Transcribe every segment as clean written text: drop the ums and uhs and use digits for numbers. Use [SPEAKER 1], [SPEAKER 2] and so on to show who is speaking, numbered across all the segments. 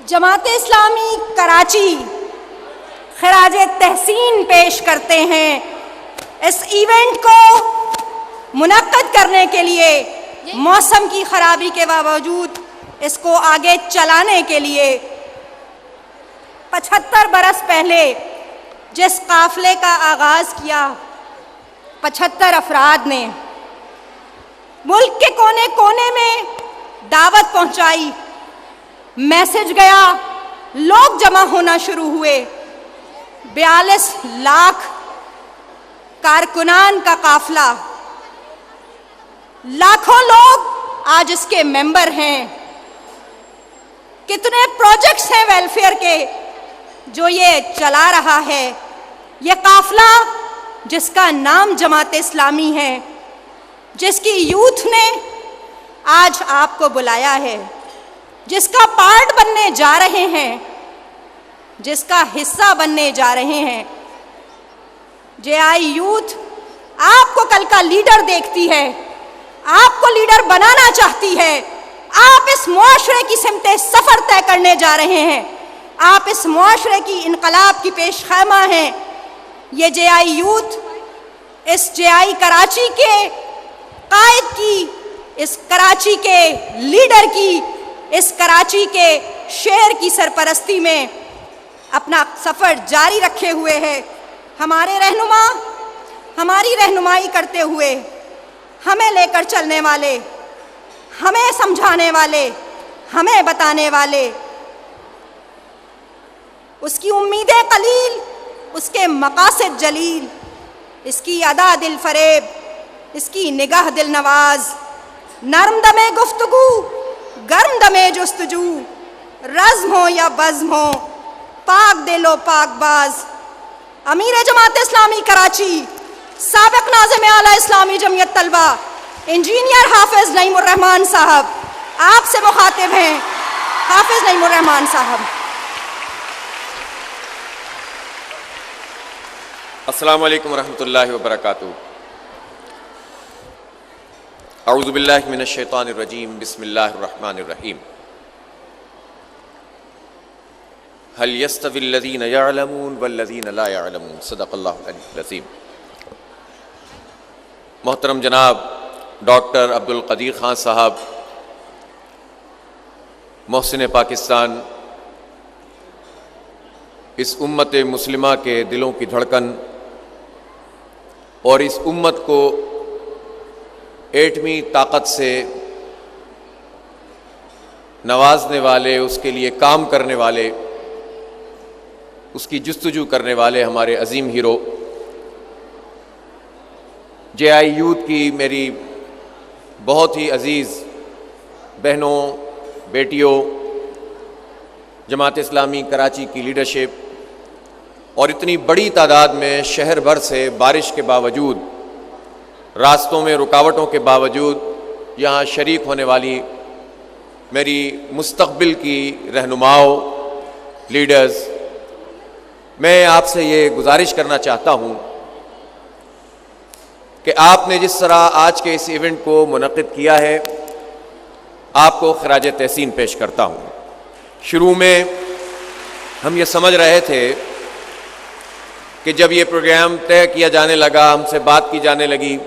[SPEAKER 1] جماعت اسلامی کراچی خراج تحسین پیش کرتے ہیں اس ایونٹ کو منعقد کرنے کے لیے، موسم کی خرابی کے باوجود اس کو آگے چلانے کے لیے 75 برس پہلے جس قافلے کا آغاز کیا 75 افراد نے، ملک کے کونے کونے میں دعوت پہنچائی، میسج گیا، لوگ جمع ہونا شروع ہوئے، 42 لاکھ کارکنان کا قافلہ، لاکھوں لوگ آج اس کے ممبر ہیں، کتنے پروجیکٹس ہیں ویلفیئر کے جو یہ چلا رہا ہے، یہ قافلہ جس کا نام جماعت اسلامی ہے، جس کی یوتھ نے آج آپ کو بلایا ہے، جس کا پارٹ بننے جا رہے ہیں، جس کا حصہ بننے جا رہے ہیں۔ جے آئی یوتھ آپ کو کل کا لیڈر دیکھتی ہے، آپ کو لیڈر بنانا چاہتی ہے، آپ اس معاشرے کی سمت سفر طے کرنے جا رہے ہیں، آپ اس معاشرے کی انقلاب کی پیش خیمہ ہیں۔ یہ جے آئی یوتھ اس جے آئی کراچی کے قائد کی، اس کراچی کے لیڈر کی، اس کراچی کے شہر کی سرپرستی میں اپنا سفر جاری رکھے ہوئے ہے۔ ہمارے رہنما ہماری رہنمائی کرتے ہوئے، ہمیں لے کر چلنے والے، ہمیں سمجھانے والے، ہمیں بتانے والے، اس کی امیدیں قلیل، اس کے مقاصد جلیل، اس کی ادا دل فریب، اس کی نگاہ دل نواز، نرم دمے گفتگو، گرم دمے جستجو، رزم ہو یا بزم ہو، پاک دل و پاک باز، امیر جماعت اسلامی کراچی، سابق ناظم اعلیٰ اسلامی جمعیت طلبہ انجینئر حافظ نعیم الرحمان صاحب آپ سے مخاطب ہیں۔ حافظ نعیم الرحمان صاحب۔
[SPEAKER 2] السلام علیکم ورحمۃ اللہ وبرکاتہ۔ اعوذ باللہ من الشیطان الرجیم، بسم اللہ الرحمن الرحیم۔ هل يستوي الذين يعلمون والذين لا يعلمون، صدق اللہ العلی العظیم۔ محترم جناب ڈاکٹر عبد القدیر خان صاحب، محسن پاکستان، اس امت مسلمہ کے دلوں کی دھڑکن اور اس امت کو ایٹمی طاقت سے نوازنے والے، اس کے لیے کام کرنے والے، اس کی جستجو کرنے والے ہمارے عظیم ہیرو جے آئی یوتھ کی میری بہت ہی عزیز بہنوں، بیٹیوں، جماعت اسلامی کراچی کی لیڈرشپ اور اتنی بڑی تعداد میں شہر بھر سے بارش کے باوجود، راستوں میں رکاوٹوں کے باوجود یہاں شریک ہونے والی میری مستقبل کی رہنماؤں، لیڈرز، میں آپ سے یہ گزارش کرنا چاہتا ہوں کہ آپ نے جس طرح آج کے اس ایونٹ کو منعقد کیا ہے، آپ کو خراج تحسین پیش کرتا ہوں۔ شروع میں ہم یہ سمجھ رہے تھے کہ جب یہ پروگرام طے کیا جانے لگا، ہم سے بات کی جانے لگی،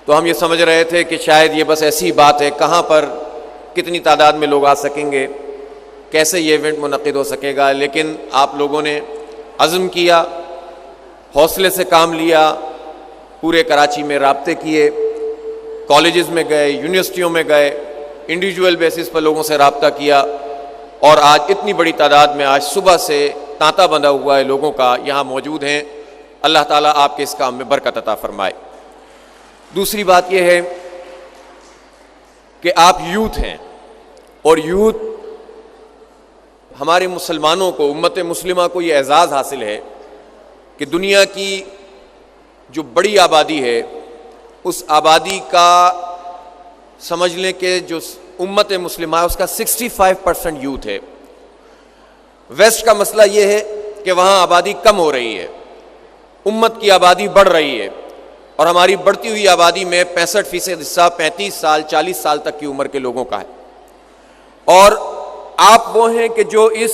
[SPEAKER 2] تو ہم یہ سمجھ رہے تھے کہ شاید یہ بس ایسی بات ہے، کہاں پر کتنی تعداد میں لوگ آ سکیں گے، کیسے یہ ایونٹ منعقد ہو سکے گا۔ لیکن آپ لوگوں نے عزم کیا، حوصلے سے کام لیا، پورے کراچی میں رابطے کیے، کالجز میں گئے، یونیورسٹیوں میں گئے، انڈیویجول بیسس پر لوگوں سے رابطہ کیا، اور آج اتنی بڑی تعداد میں آج صبح سے تانتا بندھا ہوا ہے لوگوں کا یہاں موجود ہیں۔ اللہ تعالیٰ آپ کے اس کام میں برکت عطا فرمائے۔ دوسری بات یہ ہے کہ آپ یوتھ ہیں، اور یوتھ ہمارے مسلمانوں کو، امت مسلمہ کو یہ اعزاز حاصل ہے کہ دنیا کی جو بڑی آبادی ہے، اس آبادی کا سمجھ لیں کہ جو امت مسلمہ ہے اس کا 65% یوتھ ہے۔ ویسٹ کا مسئلہ یہ ہے کہ وہاں آبادی کم ہو رہی ہے، امت کی آبادی بڑھ رہی ہے، اور ہماری بڑھتی ہوئی آبادی میں 65% حصہ 35 سال 40 سال تک کی عمر کے لوگوں کا ہے، اور آپ وہ ہیں کہ جو اس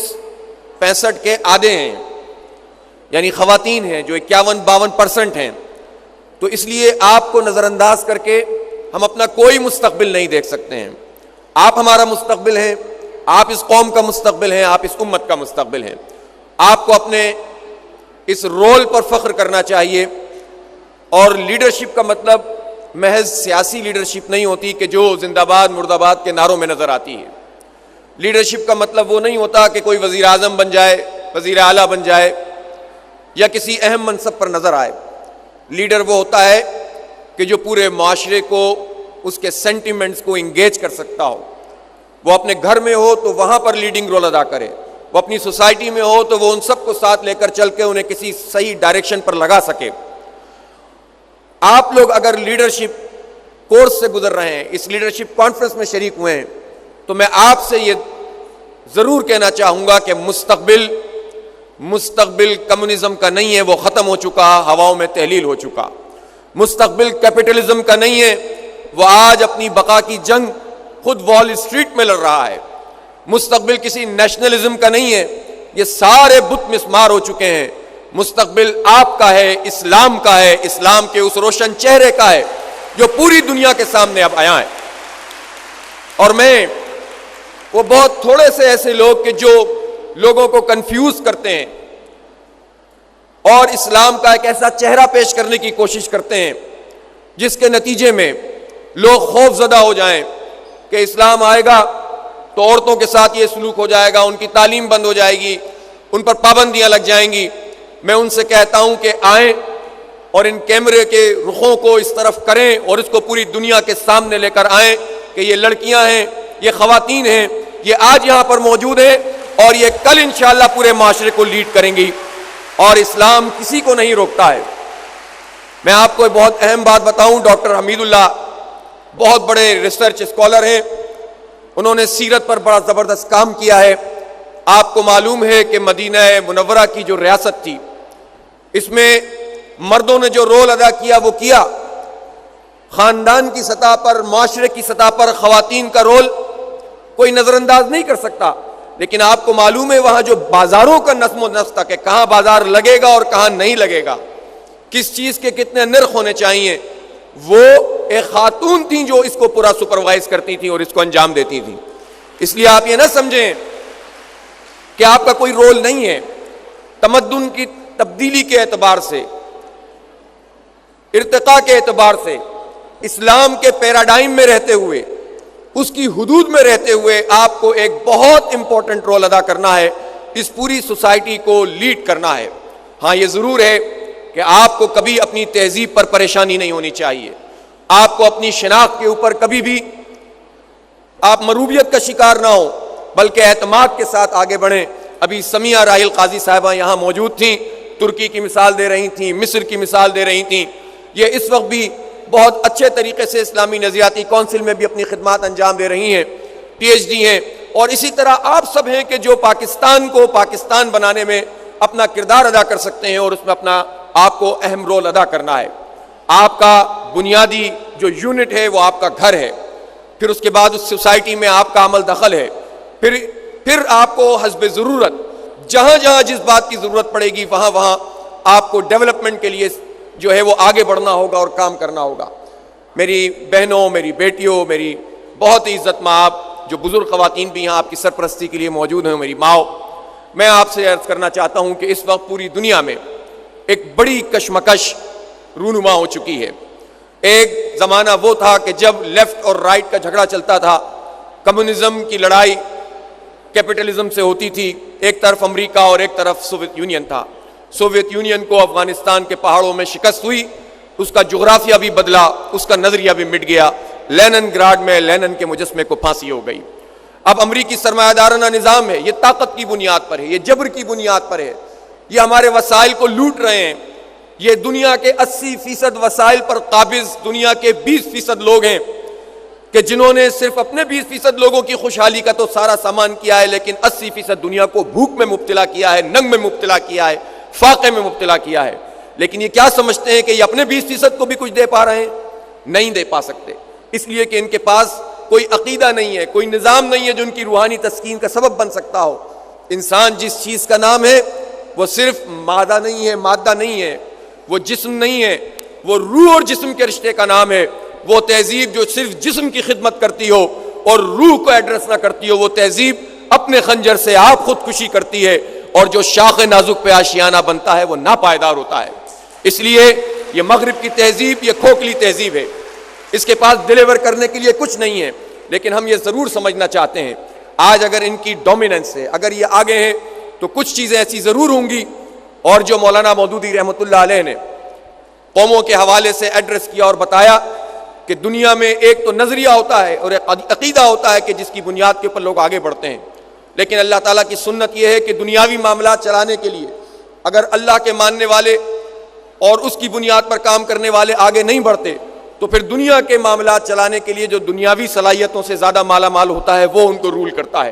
[SPEAKER 2] 65 کے آدھے ہیں، یعنی خواتین ہیں جو 51-52% ہیں، تو اس لیے آپ کو نظر انداز کر کے ہم اپنا کوئی مستقبل نہیں دیکھ سکتے ہیں۔ آپ ہمارا مستقبل ہیں، آپ اس قوم کا مستقبل ہیں، آپ اس امت کا مستقبل ہیں۔ آپ کو اپنے اس رول پر فخر کرنا چاہیے، اور لیڈرشپ کا مطلب محض سیاسی لیڈرشپ نہیں ہوتی کہ جو زندہ باد مرد آباد کے نعروں میں نظر آتی ہے۔ لیڈرشپ کا مطلب وہ نہیں ہوتا کہ کوئی وزیر اعظم بن جائے، وزیر اعلیٰ بن جائے یا کسی اہم منصب پر نظر آئے۔ لیڈر وہ ہوتا ہے کہ جو پورے معاشرے کو، اس کے سینٹیمنٹس کو انگیج کر سکتا ہو۔ وہ اپنے گھر میں ہو تو وہاں پر لیڈنگ رول ادا کرے، وہ اپنی سوسائٹی میں ہو تو وہ ان سب کو ساتھ لے کر چل کے انہیں کسی صحیح ڈائریکشن پر لگا سکے۔ آپ لوگ اگر لیڈرشپ کورس سے گزر رہے ہیں، اس لیڈرشپ کانفرنس میں شریک ہوئے ہیں، تو میں آپ سے یہ ضرور کہنا چاہوں گا کہ مستقبل کمیونزم کا نہیں ہے، وہ ختم ہو چکا، ہواؤں میں تحلیل ہو چکا۔ مستقبل کیپٹلزم کا نہیں ہے، وہ آج اپنی بقا کی جنگ خود وال اسٹریٹ میں لڑ رہا ہے۔ مستقبل کسی نیشنلزم کا نہیں ہے، یہ سارے بت مسمار ہو چکے ہیں۔ مستقبل آپ کا ہے، اسلام کا ہے، اسلام کے اس روشن چہرے کا ہے جو پوری دنیا کے سامنے اب آیا ہے۔ اور میں وہ بہت تھوڑے سے ایسے لوگ کہ جو لوگوں کو کنفیوز کرتے ہیں اور اسلام کا ایک ایسا چہرہ پیش کرنے کی کوشش کرتے ہیں جس کے نتیجے میں لوگ خوف زدہ ہو جائیں کہ اسلام آئے گا تو عورتوں کے ساتھ یہ سلوک ہو جائے گا، ان کی تعلیم بند ہو جائے گی، ان پر پابندیاں لگ جائیں گی۔ میں ان سے کہتا ہوں کہ آئیں اور ان کیمرے کے رخوں کو اس طرف کریں اور اس کو پوری دنیا کے سامنے لے کر آئیں کہ یہ لڑکیاں ہیں، یہ خواتین ہیں، یہ آج یہاں پر موجود ہیں اور یہ کل انشاءاللہ پورے معاشرے کو لیڈ کریں گی، اور اسلام کسی کو نہیں روکتا ہے۔ میں آپ کو بہت اہم بات بتاؤں، ڈاکٹر حمید اللہ بہت بڑے ریسرچ اسکالر ہیں، انہوں نے سیرت پر بڑا زبردست کام کیا ہے۔ آپ کو معلوم ہے کہ مدینہ منورہ کی جو ریاست تھی، اس میں مردوں نے جو رول ادا کیا وہ کیا۔ خاندان کی سطح پر، معاشرے کی سطح پر خواتین کا رول کوئی نظر انداز نہیں کر سکتا، لیکن آپ کو معلوم ہے وہاں جو بازاروں کا نظم و نسق تھا کہ کہاں بازار لگے گا اور کہاں نہیں لگے گا، کس چیز کے کتنے نرخ ہونے چاہیے، وہ ایک خاتون تھیں جو اس کو پورا سپروائز کرتی تھیں اور اس کو انجام دیتی تھیں۔ اس لیے آپ یہ نہ سمجھیں کہ آپ کا کوئی رول نہیں ہے۔ تمدن کی تبدیلی کے اعتبار سے، ارتقاء کے اعتبار سے، اسلام کے پیراڈائم میں رہتے ہوئے، اس کی حدود میں رہتے ہوئے آپ کو ایک بہت امپورٹنٹ رول ادا کرنا ہے، اس پوری سوسائٹی کو لیڈ کرنا ہے۔ ہاں یہ ضرور ہے کہ آپ کو کبھی اپنی تہذیب پر پریشانی نہیں ہونی چاہیے، آپ کو اپنی شناخت کے اوپر کبھی بھی آپ مروبیت کا شکار نہ ہو، بلکہ اعتماد کے ساتھ آگے بڑھیں۔ ابھی سمیہ راحیل قاضی صاحبہ یہاں موجود تھیں، ترکی کی مثال دے رہی تھیں، مصر کی مثال دے رہی تھیں۔ یہ اس وقت بھی بہت اچھے طریقے سے اسلامی نظریاتی کونسل میں بھی اپنی خدمات انجام دے رہی ہیں، پی ایچ ڈی ہیں، اور اسی طرح آپ سب ہیں کہ جو پاکستان کو پاکستان بنانے میں اپنا کردار ادا کر سکتے ہیں اور اس میں اپنا آپ کو اہم رول ادا کرنا ہے۔ آپ کا بنیادی جو یونٹ ہے وہ آپ کا گھر ہے، پھر اس کے بعد اس سوسائٹی میں آپ کا عمل دخل ہے، پھر آپ کو حسب ضرورت جہاں جہاں جس بات کی ضرورت پڑے گی وہاں وہاں آپ کو ڈیولپمنٹ کے لیے جو ہے وہ آگے بڑھنا ہوگا اور کام کرنا ہوگا۔ میری بہنوں، میری بیٹیوں، میری بہت ہی عزت مآب جو بزرگ خواتین بھی یہاں آپ کی سرپرستی کے لیے موجود ہیں، میری ماؤ، میں آپ سے عرض کرنا چاہتا ہوں کہ اس وقت پوری دنیا میں ایک بڑی کشمکش رونما ہو چکی ہے۔ ایک زمانہ وہ تھا کہ جب لیفٹ اور رائٹ کا جھگڑا چلتا تھا، کمیونزم کی لڑائی کیپٹلزم سے ہوتی تھی، ایک طرف امریکہ اور ایک طرف سوویت یونین تھا۔ سوویت یونین کو افغانستان کے پہاڑوں میں شکست ہوئی، اس کا جغرافیہ بھی بدلا، اس کا نظریہ بھی مٹ گیا، لینن گراڈ میں لینن کے مجسمے کو پھانسی ہو گئی۔ اب امریکی سرمایہ دارانہ نظام ہے، یہ طاقت کی بنیاد پر ہے، یہ جبر کی بنیاد پر ہے، یہ ہمارے وسائل کو لوٹ رہے ہیں۔ یہ دنیا کے 80% وسائل پر قابض دنیا کے 20% لوگ ہیں کہ جنہوں نے صرف اپنے 20% لوگوں کی خوشحالی کا تو سارا سامان کیا ہے، لیکن 80% دنیا کو بھوک میں مبتلا کیا ہے، ننگ میں مبتلا کیا ہے، فاقے میں مبتلا کیا ہے۔ لیکن یہ کیا سمجھتے ہیں کہ یہ اپنے 20% کو بھی کچھ دے پا رہے ہیں؟ نہیں دے پا سکتے، اس لیے کہ ان کے پاس کوئی عقیدہ نہیں ہے، کوئی نظام نہیں ہے جو ان کی روحانی تسکین کا سبب بن سکتا ہو۔ انسان جس چیز کا نام ہے وہ صرف مادہ نہیں ہے، وہ جسم نہیں ہے، وہ روح اور جسم کے رشتے کا نام ہے۔ وہ تہذیب جو صرف جسم کی خدمت کرتی ہو اور روح کو ایڈریس نہ کرتی ہو، وہ تہذیب اپنے خنجر سے آپ خودکشی کرتی ہے، اور جو شاخ نازک پہ آشیانہ بنتا ہے وہ ناپائیدار ہوتا ہے۔ اس لیے یہ مغرب کی تہذیب یہ کھوکھلی تہذیب ہے، اس کے پاس ڈیلیور کرنے کے لیے کچھ نہیں ہے۔ لیکن ہم یہ ضرور سمجھنا چاہتے ہیں، آج اگر ان کی ڈومیننس ہے، اگر یہ آگے ہیں، تو کچھ چیزیں ایسی ضرور ہوں گی، اور جو مولانا مودودی رحمۃ اللہ علیہ نے قوموں کے حوالے سے ایڈریس کیا اور بتایا کہ دنیا میں ایک تو نظریہ ہوتا ہے اور ایک عقیدہ ہوتا ہے کہ جس کی بنیاد کے اوپر لوگ آگے بڑھتے ہیں، لیکن اللہ تعالیٰ کی سنت یہ ہے کہ دنیاوی معاملات چلانے کے لیے اگر اللہ کے ماننے والے اور اس کی بنیاد پر کام کرنے والے آگے نہیں بڑھتے، تو پھر دنیا کے معاملات چلانے کے لیے جو دنیاوی صلاحیتوں سے زیادہ مالا مال ہوتا ہے وہ ان کو رول کرتا ہے۔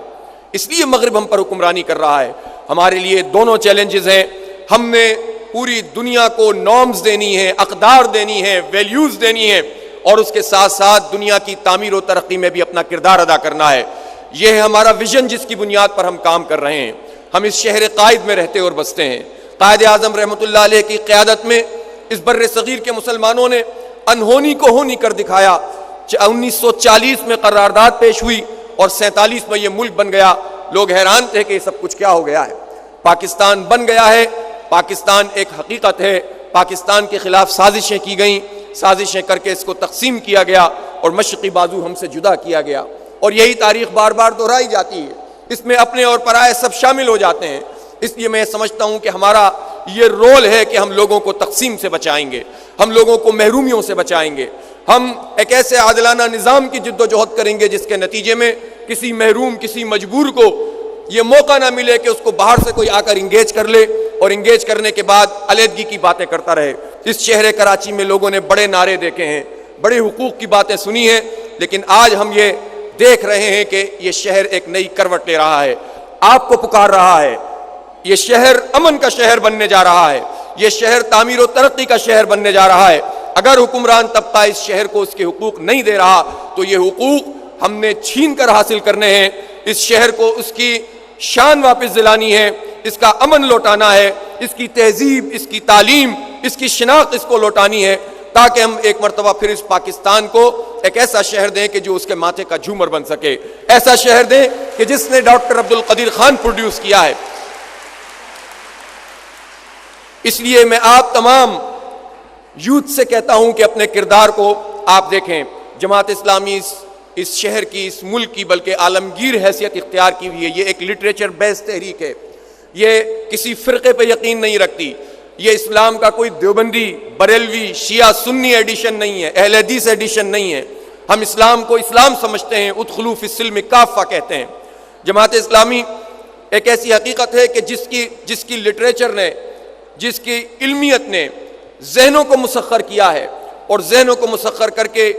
[SPEAKER 2] اس لیے مغرب ہم پر حکمرانی کر رہا ہے۔ ہمارے لیے دونوں چیلنجز ہیں، ہم نے پوری دنیا کو نارمز دینی ہے، اقدار دینی ہے، ویلیوز دینی ہے، اور اس کے ساتھ ساتھ دنیا کی تعمیر و ترقی میں بھی اپنا کردار ادا کرنا ہے۔ یہ ہے ہمارا ویژن جس کی بنیاد پر ہم کام کر رہے ہیں۔ ہم اس شہر قائد میں رہتے اور بستے ہیں۔ قائد اعظم رحمۃ اللہ علیہ کی قیادت میں اس بر صغیر کے مسلمانوں نے انہونی کو ہونی کر دکھایا۔ 1940 میں قرارداد پیش ہوئی اور 47 میں یہ ملک بن گیا۔ لوگ حیران تھے کہ یہ سب کچھ کیا ہو گیا ہے۔ پاکستان بن گیا ہے، پاکستان ایک حقیقت ہے۔ پاکستان کے خلاف سازشیں کی گئیں، سازشیں کر کے اس کو تقسیم کیا گیا اور مشرقی بازو ہم سے جدا کیا گیا، اور یہی تاریخ بار بار دہرائی جاتی ہے۔ اس میں اپنے اور پرائے سب شامل ہو جاتے ہیں۔ اس لیے میں سمجھتا ہوں کہ ہمارا یہ رول ہے کہ ہم لوگوں کو تقسیم سے بچائیں گے، ہم لوگوں کو محرومیوں سے بچائیں گے۔ ہم ایک ایسے عادلانہ نظام کی جد و جہد کریں گے جس کے نتیجے میں کسی محروم، کسی مجبور کو یہ موقع نہ ملے کہ اس کو باہر سے کوئی آ کر انگیج کر لے، اور انگیج کرنے کے بعد علیحدگی کی باتیں کرتا رہے۔ اس شہر کراچی میں لوگوں نے بڑے نعرے دیکھے ہیں، بڑے حقوق کی باتیں سنی ہیں، لیکن آج ہم یہ دیکھ رہے ہیں کہ یہ شہر ایک نئی کروٹ لے رہا ہے، آپ کو پکار رہا ہے۔ یہ شہر امن کا شہر بننے جا رہا ہے، یہ شہر تعمیر و ترقی کا شہر بننے جا رہا ہے۔ اگر حکمران طبقہ اس شہر کو اس کے حقوق نہیں دے رہا تو یہ حقوق ہم نے چھین کر حاصل کرنے ہیں۔ اس شہر کو اس کی شان واپس دلانی ہے، اس کا امن لوٹانا ہے، اس کی تہذیب، اس کی تعلیم، اس کی شناخت اس کو لوٹانی ہے، تاکہ ہم ایک مرتبہ پھر اس پاکستان کو ایک ایسا شہر دیں کہ جو اس کے ماتھے کا جھومر بن سکے، ایسا شہر دیں کہ جس نے ڈاکٹر عبدالقدیر خان پروڈیوس کیا ہے۔ اس لیے میں آپ تمام یوتھ سے کہتا ہوں کہ اپنے کردار کو آپ دیکھیں۔ جماعت اسلامی اس شہر کی، اس ملک کی، بلکہ عالمگیر حیثیت اختیار کی ہوئی ہے۔ یہ ایک لٹریچر بیس تحریک ہے، یہ کسی فرقے پہ یقین نہیں رکھتی، یہ اسلام کا کوئی دیوبندی، بریلوی، شیعہ، سنی ایڈیشن نہیں ہے، اہل حدیث ایڈیشن نہیں ہے۔ ہم اسلام کو اسلام سمجھتے ہیں، ادخلوا فی السلم کافہ کہتے ہیں۔ جماعت اسلامی ایک ایسی حقیقت ہے کہ جس کی لٹریچر نے، جس کی علمیت نے ذہنوں کو مسخر کیا ہے، اور ذہنوں کو مسخر کر کے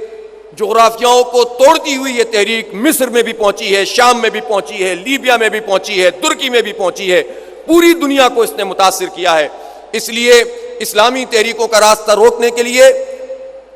[SPEAKER 2] جغرافیاؤں کو توڑتی ہوئی یہ تحریک مصر میں بھی پہنچی ہے، شام میں بھی پہنچی ہے، لیبیا میں بھی پہنچی ہے، ترکی میں بھی پہنچی ہے، پوری دنیا کو اس نے متاثر کیا ہے۔ اس لیے اسلامی تحریکوں کا راستہ روکنے کے لیے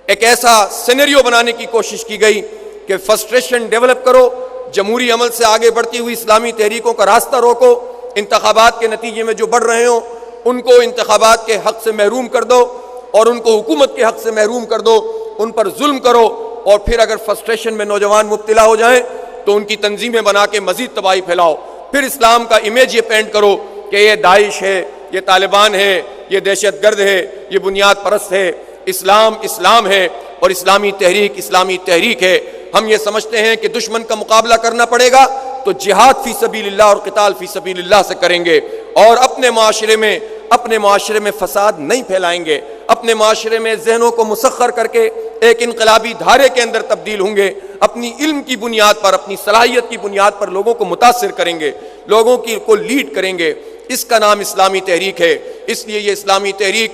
[SPEAKER 2] ایک ایسا سینیریو بنانے کی کوشش کی گئی کہ فرسٹریشن ڈیولپ کرو، جمہوری عمل سے آگے بڑھتی ہوئی اسلامی تحریکوں کا راستہ روکو، انتخابات کے نتیجے میں جو بڑھ رہے ہوں ان کو انتخابات کے حق سے محروم کر دو، اور ان کو حکومت کے حق سے محروم کر دو، ان پر ظلم کرو، اور پھر اگر فرسٹریشن میں نوجوان مبتلا ہو جائیں تو ان کی تنظیمیں بنا کے مزید تباہی پھیلاؤ، پھر اسلام کا امیج یہ پینٹ کرو کہ یہ داعش ہے، یہ طالبان ہے، یہ دہشت گرد ہے، یہ بنیاد پرست ہے۔ اسلام اسلام ہے، اور اسلامی تحریک ہے۔ ہم یہ سمجھتے ہیں کہ دشمن کا مقابلہ کرنا پڑے گا تو جہاد فی سبیل اللہ اور قتال فی سبیل اللہ سے کریں گے، اور اپنے معاشرے میں فساد نہیں پھیلائیں گے، اپنے معاشرے میں ذہنوں کو مسخر کر کے ایک انقلابی دھارے کے اندر تبدیل ہوں گے، اپنی علم کی بنیاد پر، اپنی صلاحیت کی بنیاد پر لوگوں کو متاثر کریں گے، لوگوں کو لیڈ کریں گے۔ اس کا نام اسلامی تحریک ہے۔ اس لیے یہ اسلامی تحریک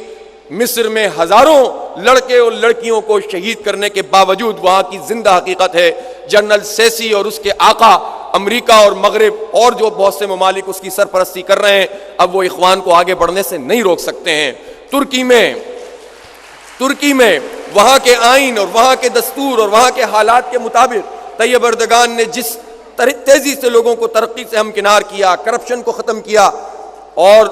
[SPEAKER 2] مصر میں ہزاروں لڑکے اور لڑکیوں کو شہید کرنے کے باوجود وہاں کی زندہ حقیقت ہے۔ جنرل سیسی اور اس کے آقا امریکہ اور مغرب اور جو بہت سے ممالک اس کی سرپرستی کر رہے ہیں، اب وہ اخوان کو آگے بڑھنے سے نہیں روک سکتے ہیں۔ ترکی میں وہاں کے آئین اور وہاں کے دستور اور وہاں کے حالات کے مطابق طیب اردگان نے جس تیزی سے لوگوں کو ترقی سے ہمکنار کیا، کرپشن کو ختم کیا، اور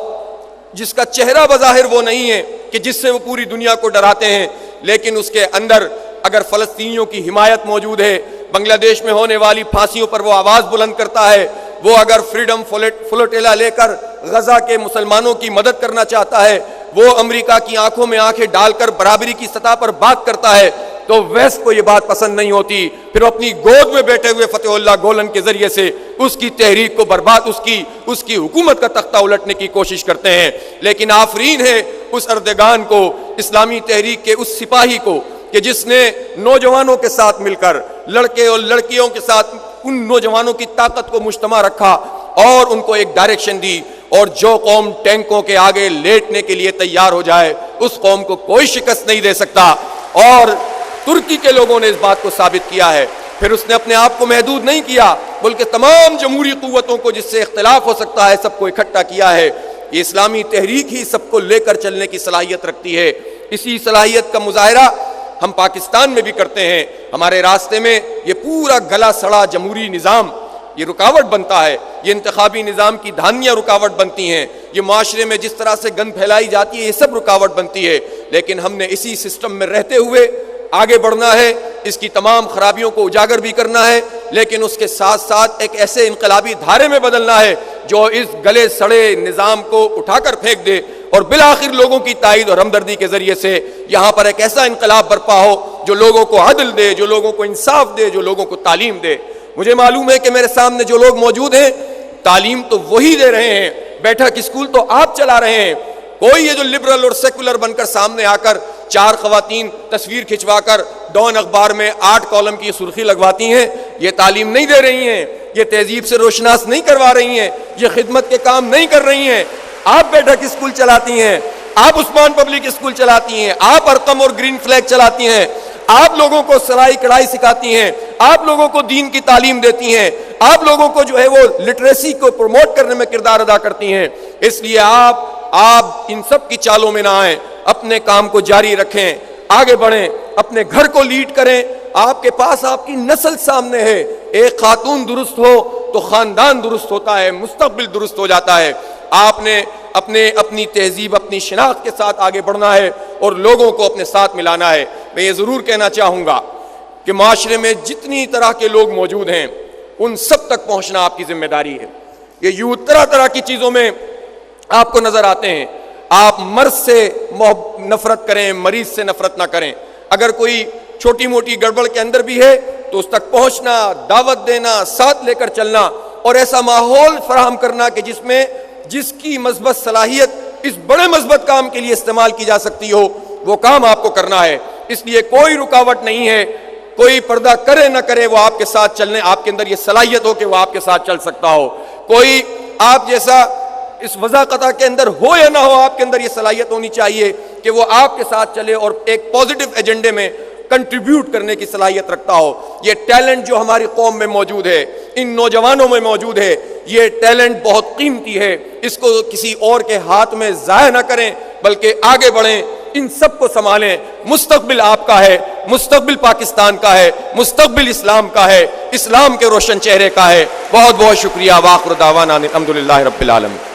[SPEAKER 2] جس کا چہرہ بظاہر وہ نہیں ہے کہ جس سے وہ پوری دنیا کو ڈراتے ہیں، لیکن اس کے اندر اگر فلسطینیوں کی حمایت موجود ہے، بنگلہ دیش میں ہونے والی پھانسیوں پر وہ آواز بلند کرتا ہے، وہ اگر فریڈم فلوٹیلا لے کر غزہ کے مسلمانوں کی مدد کرنا چاہتا ہے، وہ امریکہ کی آنکھوں میں آنکھیں ڈال کر برابری کی سطح پر بات کرتا ہے، تو ویسٹ کو یہ بات پسند نہیں ہوتی، پھر اپنی گود میں بیٹھے ہوئے فتح اللہ گولن کے ذریعے سے اس کی تحریک کو برباد، اس کی حکومت کا تختہ الٹنے کی کوشش کرتے ہیں۔ لیکن آفرین ہے اس اردگان کو، اسلامی تحریک کے اس سپاہی کو کہ جس نے نوجوانوں کے ساتھ مل کر، لڑکے اور لڑکیوں کے ساتھ ان نوجوانوں کی طاقت کو مجتمع رکھا اور ان کو ایک ڈائریکشن دی، اور جو قوم ٹینکوں کے آگے لیٹنے کے لیے تیار ہو جائے اس قوم کو کوئی شکست نہیں دے سکتا، اور ترکی کے لوگوں نے اس بات کو ثابت کیا ہے۔ پھر اس نے اپنے آپ کو محدود نہیں کیا بلکہ تمام جمہوری قوتوں کو جس سے اختلاف ہو سکتا ہے سب کو اکٹھا کیا ہے۔ یہ اسلامی تحریک ہی سب کو لے کر چلنے کی صلاحیت رکھتی ہے۔ اسی صلاحیت کا مظاہرہ ہم پاکستان میں بھی کرتے ہیں۔ ہمارے راستے میں یہ پورا گلا سڑا جمہوری نظام یہ رکاوٹ بنتا ہے، یہ انتخابی نظام کی دھانیاں رکاوٹ بنتی ہیں، یہ معاشرے میں جس طرح سے گند پھیلائی جاتی ہے یہ سب رکاوٹ بنتی ہے، لیکن ہم نے اسی سسٹم میں رہتے ہوئے آگے بڑھنا ہے، اس کی تمام خرابیوں کو اجاگر بھی کرنا ہے، لیکن اس کے ساتھ ساتھ ایک ایسے انقلابی دھارے میں بدلنا ہے جو اس گلے سڑے نظام کو اٹھا کر پھینک دے اور بالآخر لوگوں کی تائید اور ہمدردی کے ذریعے سے یہاں پر ایک ایسا انقلاب برپا ہو جو لوگوں کو عدل دے، جو لوگوں کو انصاف دے، جو لوگوں کو تعلیم دے۔ مجھے معلوم ہے کہ میرے سامنے جو لوگ موجود ہیں تعلیم تو وہی دے رہے ہیں، بیٹھک اسکول تو آپ چلا رہے ہیں، کوئی یہ جو لبرل اور سیکولر بن کر سامنے آ کر 4 خواتین تصویر کھنچوا کر ڈان اخبار میں 8 کالم کی سرخی لگواتی ہیں، یہ تعلیم نہیں دے رہی ہیں، یہ تہذیب سے روشناس نہیں کروا رہی ہیں، یہ خدمت کے کام نہیں کر رہی ہیں۔ آپ بیٹھک اسکول چلاتی ہیں، آپ عثمان پبلک اسکول چلاتی ہیں، آپ ارقم اور گرین فلیگ چلاتی ہیں، آپ لوگوں کو سلائی کڑھائی سکھاتی ہیں، آپ لوگوں کو دین کی تعلیم دیتی ہیں، آپ لوگوں کو جو ہے وہ لٹریسی کو پروموٹ کرنے میں کردار ادا کرتی ہیں۔ اس لیے آپ ان سب کی چالوں میں نہ آئیں، اپنے کام کو جاری رکھیں، آگے بڑھیں، اپنے گھر کو لیڈ کریں۔ آپ کے پاس آپ کی نسل سامنے ہے، ایک خاتون درست ہو تو خاندان درست ہوتا ہے، مستقبل درست ہو جاتا ہے۔ آپ نے اپنی تہذیب، اپنی شناخت کے ساتھ آگے بڑھنا ہے اور لوگوں کو اپنے ساتھ ملانا ہے۔ میں یہ ضرور کہنا چاہوں گا کہ معاشرے میں جتنی طرح کے لوگ موجود ہیں ان سب تک پہنچنا آپ کی ذمہ داری ہے۔ یہ یوتھ طرح طرح کی چیزوں میں آپ کو نظر آتے ہیں، آپ مرض سے نفرت کریں، مریض سے نفرت نہ کریں۔ اگر کوئی چھوٹی موٹی گڑبڑ کے اندر بھی ہے تو اس تک پہنچنا، دعوت دینا، ساتھ لے کر چلنا اور ایسا ماحول فراہم کرنا کہ جس کی مثبت صلاحیت اس بڑے مثبت کام کے لیے استعمال کی جا سکتی ہو، وہ کام آپ کو کرنا ہے۔ اس لیے کوئی رکاوٹ نہیں ہے، کوئی پردہ کرے نہ کرے وہ آپ کے ساتھ چلنے، آپ کے اندر یہ صلاحیت ہو کہ وہ آپ کے ساتھ چل سکتا ہو۔ کوئی آپ جیسا اس وضاقتہ کے اندر ہو یا نہ ہو، آپ کے اندر یہ صلاحیت ہونی چاہیے کہ وہ آپ کے ساتھ چلے اور ایک پازیٹو ایجنڈے میں کنٹریبیوٹ کرنے کی صلاحیت رکھتا ہو۔ یہ ٹیلنٹ جو ہماری قوم میں موجود ہے، ان نوجوانوں میں موجود ہے، یہ ٹیلنٹ بہت قیمتی ہے، اس کو کسی اور کے ہاتھ میں ضائع نہ کریں بلکہ آگے بڑھیں، ان سب کو سنبھالیں۔ مستقبل آپ کا ہے، مستقبل پاکستان کا ہے، مستقبل اسلام کا ہے، اسلام کے روشن چہرے کا ہے۔ بہت بہت شکریہ۔ وآخر دعوانا الحمدللہ رب العالمین۔